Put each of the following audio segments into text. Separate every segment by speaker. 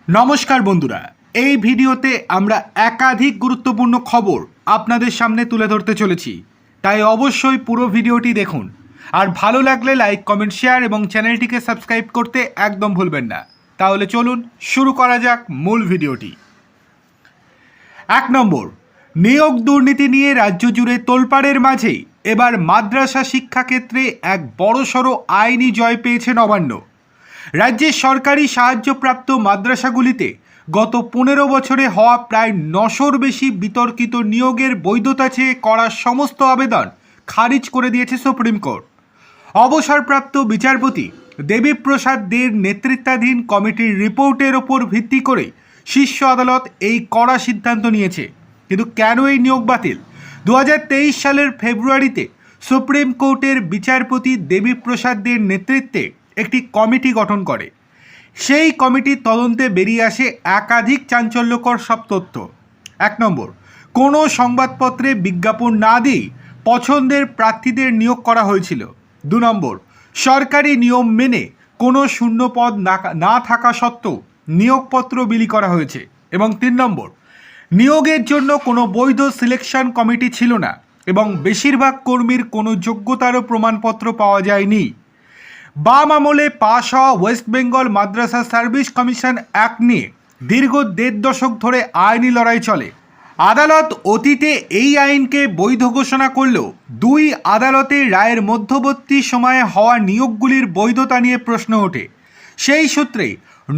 Speaker 1: নমস্কার বন্ধুরা, এই ভিডিওতে আমরা একাধিক গুরুত্বপূর্ণ খবর আপনাদের সামনে তুলে ধরতে চলেছি, তাই অবশ্যই পুরো ভিডিওটি দেখুন। আর ভালো লাগলে লাইক, কমেন্ট, শেয়ার এবং চ্যানেলটিকে সাবস্ক্রাইব করতে একদম ভুলবেন না। তাহলে চলুন শুরু করা যাক মূল ভিডিওটি। 1 নম্বর, নিয়োগ দুর্নীতি নিয়ে রাজ্য জুড়ে তোলপাড়ের মাঝেই এবার মাদ্রাসা শিক্ষাক্ষেত্রে এক বড়সড় আইনি জয় পেয়েছে নবান্ন। রাজ্যের সরকারি সাহায্যপ্রাপ্ত মাদ্রাসাগুলিতে গত 15 বছরে হওয়া প্রায় 900-র বেশি বিতর্কিত নিয়োগের বৈধতা চেয়ে করা সমস্ত আবেদন খারিজ করে দিয়েছে সুপ্রিম কোর্ট। অবসরপ্রাপ্ত বিচারপতি দেবীপ্রসাদ দের নেতৃত্বাধীন কমিটির রিপোর্টের ওপর ভিত্তি করে শীর্ষ আদালত এই কড়া সিদ্ধান্ত নিয়েছে। কিন্তু কেন এই নিয়োগ বাতিল? 2023 সালের ফেব্রুয়ারিতে সুপ্রিম কোর্টের বিচারপতি দেবীপ্রসাদ দের নেতৃত্বে একটি কমিটি গঠন করে। সেই কমিটির তদন্তে বেরিয়ে আসে একাধিক চাঞ্চল্যকর সব তথ্য। 1 নম্বর, কোনো সংবাদপত্রে বিজ্ঞাপন না দিয়ে পছন্দের প্রার্থীদের নিয়োগ করা হয়েছিল। 2 নম্বর, সরকারি নিয়ম মেনে কোনো শূন্য পদ না থাকা সত্ত্বেও নিয়োগপত্র বিলি করা হয়েছে। এবং 3 নম্বর, নিয়োগের জন্য কোনো বৈধ সিলেকশন কমিটি ছিল না এবং বেশিরভাগ কর্মীর কোনো যোগ্যতারও প্রমাণপত্র পাওয়া যায়নি। বাম আমলে পাশ হওয়া ওয়েস্ট বেঙ্গল মাদ্রাসা সার্ভিস কমিশন অ্যাক্ট নিয়ে দীর্ঘ 1.5 দশক ধরে আইনি লড়াই চলে। আদালত অতীতে এই আইনকে বৈধ ঘোষণা করলেও 2 আদালতের রায়ের মধ্যবর্তী সময়ে হওয়া নিয়োগগুলির বৈধতা নিয়ে প্রশ্ন ওঠে। সেই সূত্রে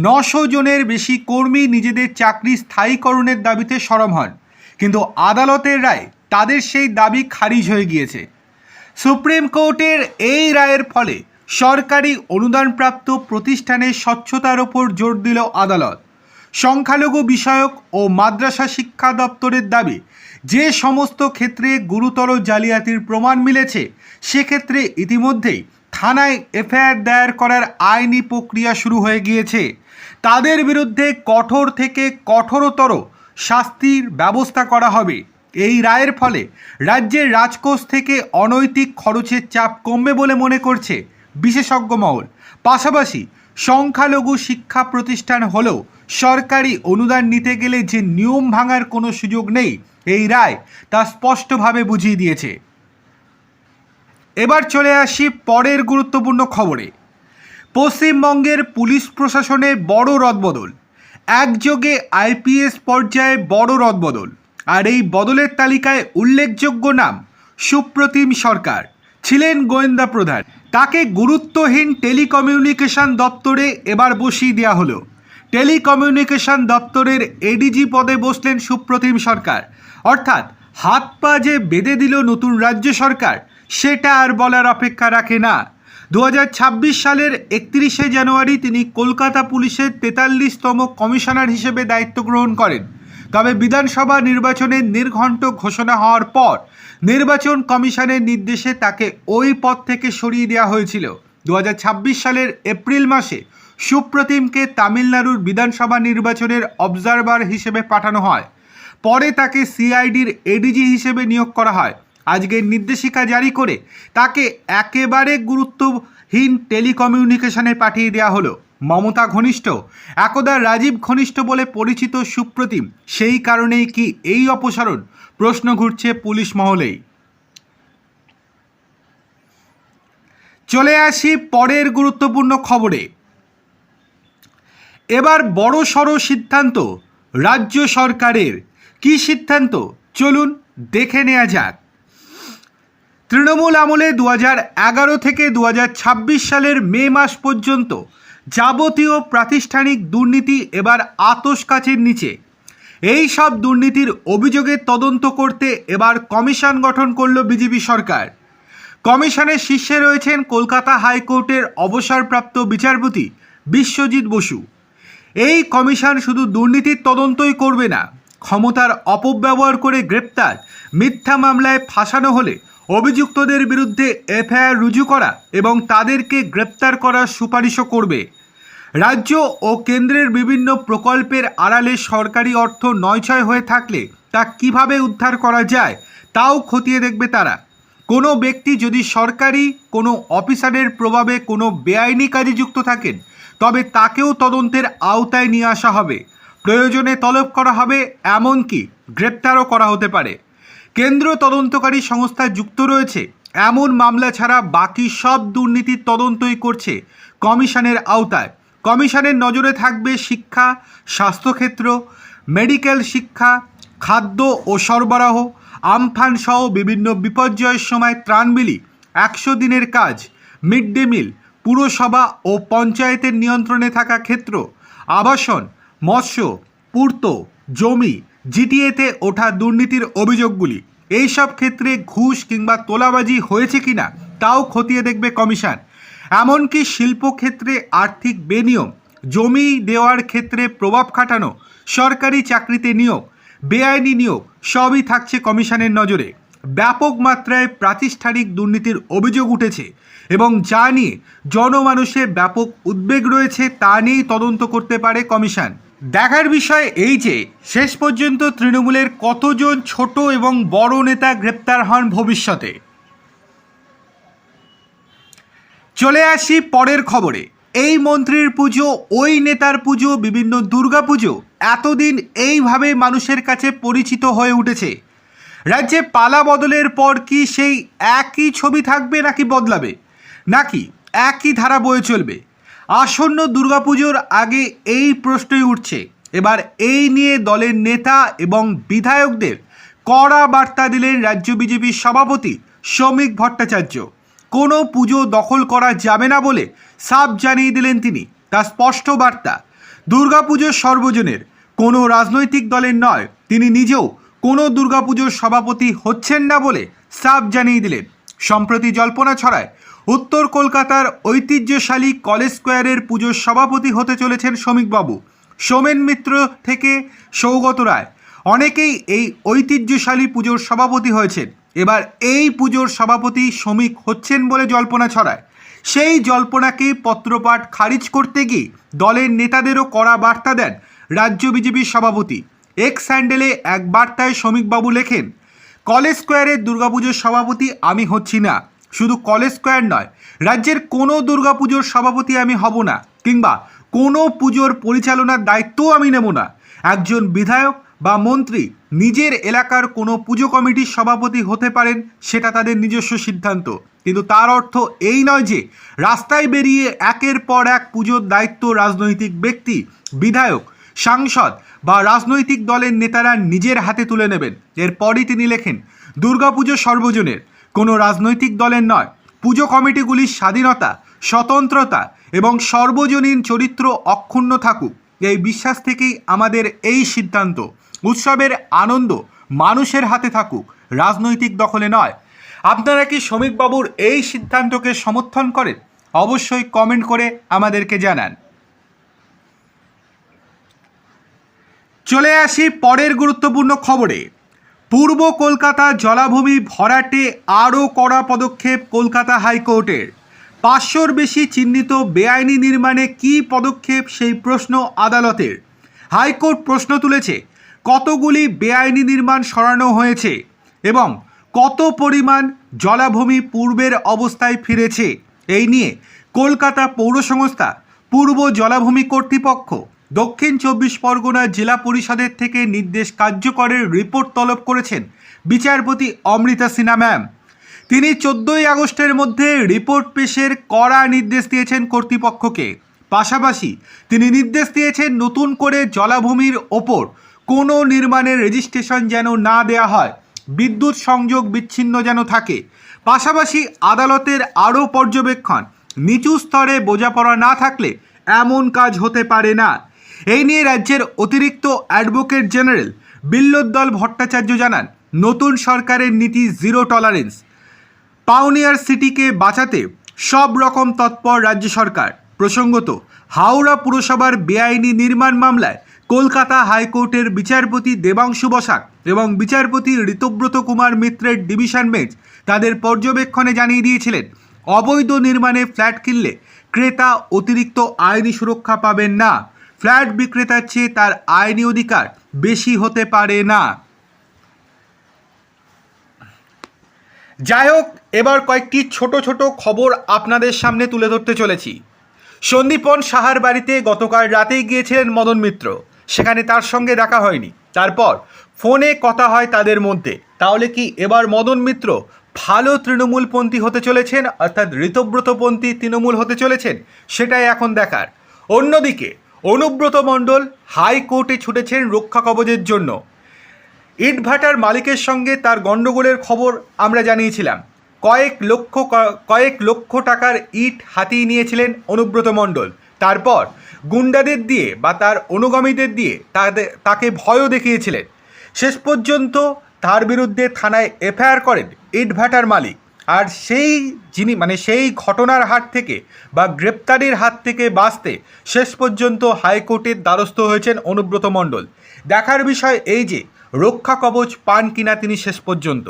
Speaker 1: 900 জনের বেশি কর্মী নিজেদের চাকরি স্থায়ীকরণের দাবিতে সরব হন, কিন্তু আদালতের রায় তাদের সেই দাবি খারিজ হয়ে গিয়েছে। সুপ্রিম কোর্টের এই রায়ের ফলে সরকারি অনুদানপ্রাপ্ত প্রতিষ্ঠানের স্বচ্ছতার ওপর জোর দিল আদালত। সংখ্যালঘু বিষয়ক ও মাদ্রাসা শিক্ষা দপ্তরের দাবি, যে সমস্ত ক্ষেত্রে গুরুতর জালিয়াতির প্রমাণ মিলেছে সেক্ষেত্রে ইতিমধ্যেই থানায় এফআইআর দায়ের করার আইনি প্রক্রিয়া শুরু হয়ে গিয়েছে। তাদের বিরুদ্ধে কঠোর থেকে কঠোরতর শাস্তির ব্যবস্থা করা হবে। এই রায়ের ফলে রাজ্যের রাজকোষ থেকে অনৈতিক খরচের চাপ কমবে বলে মনে করছে বিশেষজ্ঞ মহল। পাশাপাশি সংখ্যালঘু শিক্ষা প্রতিষ্ঠান হলেও সরকারি অনুদান নিতে গেলে যে নিয়ম ভাঙার কোনো সুযোগ নেই, এই রায় তা স্পষ্টভাবে বুঝিয়ে দিয়েছে। এবার চলে আসি পরের গুরুত্বপূর্ণ খবরে। পশ্চিমবঙ্গের পুলিশ প্রশাসনে বড় রদবদল, একযোগে আইপিএস পর্যায়ে বড় রদবদল। আর এই বদলের তালিকায় উল্লেখযোগ্য নাম সুপ্রতিম সরকার, ছিলেন গোয়েন্দা প্রধান। তাকে গুরুত্বহীন টেলিকমিউনিকেশন দপ্তরে এবার বসিয়ে দেওয়া হলো। টেলিকমিউনিকেশন দপ্তরের এডিজি পদে বসলেন সুপ্রতিম সরকার। অর্থাৎ হাত পা যে বেঁধে দিল নতুন রাজ্য সরকার, সেটা আর বলার অপেক্ষা রাখে না। 2026 সালের 31শে জানুয়ারি তিনি কলকাতা পুলিশের 43তম কমিশনার হিসেবে দায়িত্ব গ্রহণ করেন। তবে বিধানসভা নির্বাচনের নির্ঘণ্ট ঘোষণা হওয়ার পর নির্বাচন কমিশনের নির্দেশে তাকে ওই পদ থেকে সরিয়ে দেওয়া হয়েছিল। 2026 সালের এপ্রিল মাসে সুপ্রতিমকে তামিলনাড়ুর বিধানসভা নির্বাচনের অবজারভার হিসেবে পাঠানো হয়। পরে তাকে সিআইডির এডিজি হিসেবে নিয়োগ করা হয়। আজকের নির্দেশিকা জারি করে তাকে একেবারে গুরুত্বহীন টেলিকমিউনিকেশনে পাঠিয়ে দেওয়া হলো। মমতা ঘনিষ্ঠ, একদা রাজীব ঘনিষ্ঠ বলে পরিচিত সুপ্রতিম, সেই কারণেই কি এই অপসারণ? প্রশ্ন ঘুরছে পুলিশ মহলেই। চলে আসি পরের গুরুত্বপূর্ণ খবরে। এবার বড় সড় সিদ্ধান্ত রাজ্য সরকারের। কি সিদ্ধান্ত? চলুন দেখে নেওয়া যাক। তৃণমূল আমলে 2011 থেকে 2026 সালের মে মাস পর্যন্ত যাবতীয় প্রাতিষ্ঠানিক দুর্নীতি এবার আতশ কাচের নিচে। এই সব দুর্নীতির অভিযোগের তদন্ত করতে এবার কমিশন গঠন করল বিজেপি সরকার। কমিশনের শীর্ষে রয়েছেন কলকাতা হাইকোর্টের অবসরপ্রাপ্ত বিচারপতি বিশ্বজিৎ বসু। এই কমিশন শুধু দুর্নীতির তদন্তই করবে না, ক্ষমতার অপব্যবহার করে গ্রেপ্তার, মিথ্যা মামলায় ফাঁসানো হলে অভিযুক্তদের বিরুদ্ধে এফআইআর রুজু করা এবং তাদেরকে গ্রেপ্তার করার সুপারিশও করবে। রাজ্য ও কেন্দ্রের বিভিন্ন প্রকল্পের আড়ালে সরকারি অর্থ নয়ছয় হয়ে থাকলে তা কিভাবে উদ্ধার করা যায় তাও খতিয়ে দেখবে তারা। কোনো ব্যক্তি যদি সরকারি কোনো অফিসারের প্রভাবে কোনো বেআইনি কাজে যুক্ত থাকেন, তবে তাকেও তদন্তের আওতায় নিয়ে আসা হবে। প্রয়োজনে তলব করা হবে, এমনকি গ্রেপ্তারও করা হতে পারে। কেন্দ্র তদন্তকারী সংস্থা যুক্ত রয়েছে এমন মামলা ছাড়া বাকি সব দুর্নীতির তদন্তই করছে কমিশনের আওতায়। কমিশনের নজরে থাকবে শিক্ষা, স্বাস্থ্যক্ষেত্র, মেডিকেল শিক্ষা, খাদ্য ও সরবরাহ, আমফান সহ বিভিন্ন বিপর্যয়ের সময় ত্রাণ বিলি, 100 দিনের কাজ, মিড ডে মিল, পুরসভা ও পঞ্চায়েতের নিয়ন্ত্রণে থাকা ক্ষেত্র, আবাসন, মৎস্য, পূর্ত, জমি, জিটিএতে ওঠা দুর্নীতির অভিযোগগুলি। এইসব ক্ষেত্রে ঘুষ কিংবা তোলাবাজি হয়েছে কিনা তাও খতিয়ে দেখবে কমিশন। এমনকি শিল্পক্ষেত্রে আর্থিক বেনিয়ম, জমি দেওয়ার ক্ষেত্রে প্রভাব খাটানো, সরকারি চাকরিতে নিয়োগ, বেআইনি নিয়োগ সবই থাকছে কমিশনের নজরে। ব্যাপক মাত্রায় প্রাতিষ্ঠানিক দুর্নীতির অভিযোগ উঠেছে এবং যা নিয়ে জনমানুষের ব্যাপক উদ্বেগ রয়েছে তা নিয়েই তদন্ত করতে পারে কমিশন। দেখার বিষয় এই যে শেষ পর্যন্ত তৃণমূলের কতজন ছোট এবং বড় নেতা গ্রেপ্তার হন ভবিষ্যতে। চলে আসি পরের খবরে। এই মন্ত্রীর পুজো, ওই নেতার পুজো, বিভিন্ন দুর্গা পুজো এতদিন এইভাবে মানুষের কাছে পরিচিত হয়ে উঠেছে। রাজ্যে পালা বদলের পর কি সেই একই ছবি থাকবে নাকি বদলাবে, নাকি একই ধারা বয়ে চলবে? আসন্ন দুর্গাপুজোর আগে এই প্রশ্নই উঠছে। এবার এই নিয়ে দলের নেতা এবং বিধায়কদের কড়া বার্তা দিলেন রাজ্য বিজেপির সভাপতি শ্রমিক ভট্টাচার্য। কোনো পুজো দখল করা যাবে না বলে সাফ জানিয়ে দিলেন তিনি। তার স্পষ্ট বার্তা, দুর্গাপুজো সর্বজনের, কোনো রাজনৈতিক দলের নয়। তিনি নিজেও কোনো দুর্গাপুজোর সভাপতি হচ্ছেন না বলে সাফ জানিয়ে দিলেন। সম্প্রতি জল্পনা ছড়ায় উত্তর কলকাতার ঐতিহ্যশালী কলেজ স্কোয়ারের পুজোর সভাপতি হতে চলেছেন শ্রমিকবাবু। সোমেন মিত্র থেকে সৌগত রায় অনেকেই এই ঐতিহ্যশালী পুজোর সভাপতি হয়েছেন। এবার এই পুজোর সভাপতি শ্রমিক হচ্ছেন বলে জল্পনা ছড়ায়। সেই জল্পনাকে পত্রপাঠ খারিজ করতে গিয়ে দলের নেতাদেরও কড়া বার্তা দেন রাজ্য বিজেপির সভাপতি। এক্স হ্যান্ডেলে এক বার্তায় শ্রমিকবাবু লেখেন, কলেজ স্কোয়ারের দুর্গাপুজোর সভাপতি আমি হচ্ছি না। শুধু কলেজ স্কোয়ার নয়, রাজ্যের কোনো দুর্গাপুজোর সভাপতি আমি হব না, কিংবা কোনো পুজোর পরিচালনার দায়িত্বও আমি নেব না। একজন বিধায়ক বা মন্ত্রী নিজের এলাকার কোনো পুজো কমিটির সভাপতি হতে পারেন, সেটা তাদের নিজস্ব সিদ্ধান্ত। কিন্তু তার অর্থ এই নয় যে রাস্তায় বেরিয়ে একের পর এক পুজোর দায়িত্ব রাজনৈতিক ব্যক্তি, বিধায়ক, সাংসদ বা রাজনৈতিক দলের নেতারা নিজের হাতে তুলে নেবেন। এরপরই তিনি লেখেন, দুর্গাপুজো সর্বজনের, কোনো রাজনৈতিক দলের নয়। পুজো কমিটিগুলির স্বাধীনতা, স্বতন্ত্রতা এবং সর্বজনীন চরিত্র অক্ষুণ্ণ থাকুক, এই বিশ্বাস থেকেই আমাদের এই সিদ্ধান্ত। উৎসবের আনন্দ মানুষের হাতে থাকুক, রাজনৈতিক দখলে নয়। আপনারা কি শ্রমিকবাবুর এই সিদ্ধান্তকে সমর্থন করেন? অবশ্যই কমেন্ট করে আমাদেরকে জানান। চলে আসি পরের গুরুত্বপূর্ণ খবরে। পূর্ব কলকাতা জলাভূমি ভরাটে আরও কড়া পদক্ষেপ কলকাতা হাইকোর্টের। 500-র বেশি চিহ্নিত বেআইনি নির্মাণে কী পদক্ষেপ, সেই প্রশ্ন আদালতের। হাইকোর্ট প্রশ্ন তুলেছে, কতগুলি বেআইনি নির্মাণ সরানো হয়েছে এবং কত পরিমাণ জলাভূমি পূর্বের অবস্থায় ফিরেছে। এই নিয়ে কলকাতা পৌর সংস্থা, পূর্ব জলাভূমি কর্তৃপক্ষ, দক্ষিণ 24 পরগনা জেলা পরিষদের থেকে নির্দেশ কার্যকরের রিপোর্ট তলব করেছেন বিচারপতি অমৃতা সিনহা ম্যাম। তিনি 14ই আগস্টের মধ্যে রিপোর্ট পেশের কড়া নির্দেশ দিয়েছেন কর্তৃপক্ষকে। পাশাপাশি তিনি নির্দেশ দিয়েছেন নতুন করে জলাভূমির ওপর কোনো নির্মাণের রেজিস্ট্রেশন যেন না দেয়া হয়, বিদ্যুৎ সংযোগ বিচ্ছিন্ন যেন থাকে। পাশাপাশি আদালতের আরও পর্যবেক্ষণ, নিচু স্তরে বোঝাপড়া না থাকলে এমন কাজ হতে পারে না। এই নিয়ে রাজ্যের অতিরিক্ত অ্যাডভোকেট জেনারেল বিল্লোদ্দল ভট্টাচার্য জানান, নতুন সরকারের নীতি জিরো টলারেন্স। পাওনিয়ার সিটিকে বাঁচাতে সব রকম তৎপর রাজ্য সরকার। প্রসঙ্গত, হাওড়া পুরসভার বেআইনি নির্মাণ মামলায় কলকাতা হাইকোর্টের বিচারপতি দেবাংশু বসাক এবং বিচারপতি ঋতব্রত কুমার মিত্রের ডিভিশন বেঞ্চ তাদের পর্যবেক্ষণে জানিয়ে দিয়েছিলেন, অবৈধ নির্মাণে ফ্ল্যাট কিনলে ক্রেতা অতিরিক্ত আইনি সুরক্ষা পাবেন না। ফ্ল্যাট বিক্রেতার চেয়ে তার আইনি অধিকার বেশি হতে পারে না। যাই হোক, এবার কয়েকটি ছোট ছোট খবর আপনাদের সামনে তুলে ধরতে চলেছি। সন্দীপন সাহার বাড়িতে গতকাল রাতেই গিয়েছিলেন মদন মিত্র, সেখানে তার সঙ্গে দেখা হয়নি। তারপর ফোনে কথা হয় তাদের মধ্যে। তাহলে কি এবার মদন মিত্র ভালো তৃণমূলপন্থী হতে চলেছেন, অর্থাৎ ঋতব্রতপন্থী তৃণমূল হতে চলেছেন? সেটাই এখন দেখার। অন্যদিকে অনুব্রত মণ্ডল হাইকোর্টে ছুটেছেন রক্ষা কবচের জন্য। ইটভাটার মালিকের সঙ্গে তার গণ্ডগোলের খবর আমরা জানিয়েছিলাম। কয়েক লক্ষ টাকার ইট হাতিয়ে নিয়েছিলেন অনুব্রত মণ্ডল। তারপর গুন্ডাদের দিয়ে বা তার অনুগামীদের দিয়ে তাকে ভয়ও দেখিয়েছিলেন। শেষ পর্যন্ত তার বিরুদ্ধে থানায় এফআইআর করেন ইটভাটার মালিক। আর সেই ঘটনার হাত থেকে বা গ্রেপ্তারির হাত থেকে বাঁচতে শেষ পর্যন্ত হাইকোর্টের দ্বারস্থ হয়েছেন অনুব্রত মণ্ডল। দেখার বিষয় এই যে রক্ষা কবচ পান কিনা তিনি শেষ পর্যন্ত।